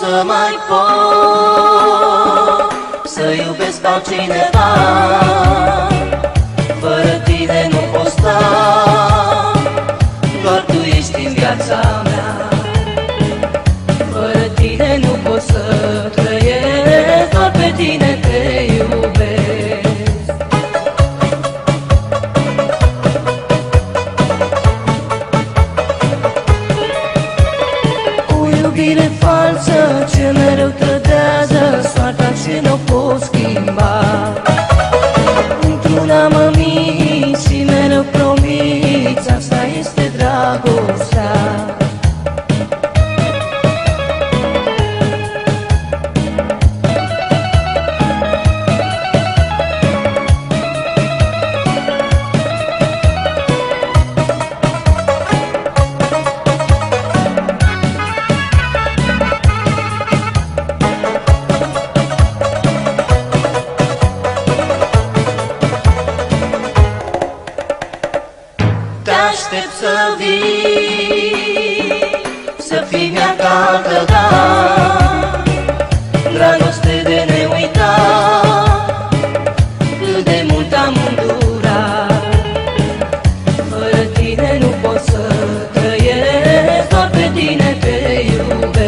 să mai pot să iubesc altcineva. Fără tine nu pot sta, doar tu ești în viața mea. Fără tine nu pot să trăiesc, doar pe tine te iubesc. O iubire falsă ce mereu trădează, soarta ce n-o pot schimba. Într-una mă minți și mereu promiți, asta este dragostea. Te-aștept să vii, să fii mea ca altădată, dragoste de neuitat, cât de mult am îndurat. Fără tine nu pot să trăiesc, doar pe tine te iubesc.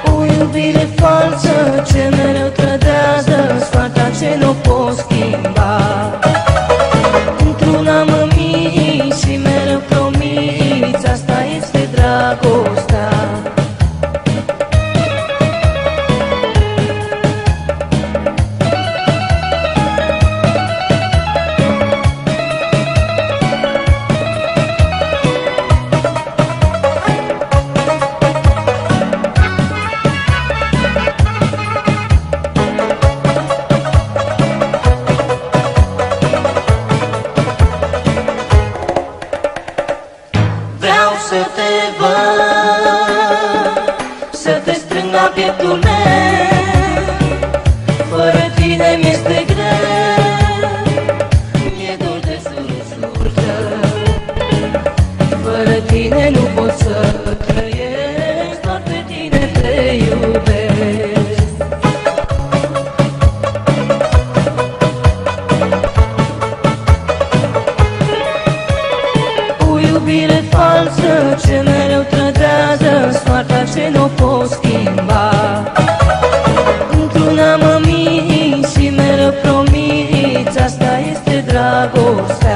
O iubire falsă ce mereu trădează, soarta ce nu pot schimba. Într-una mă minți și mereu promiți, asta este dragostea. Să te văd, să te strâng la pieptul meu. Fără tine mi-este greu, mi-e dor de sursul tău. Fără tine nu pot să trăiesc, doar pe tine te iubesc. O iubire falsă ce mereu trădează, soarta ce n-o pot schimba. Într-una mă minți și mereu promiți, asta este dragostea.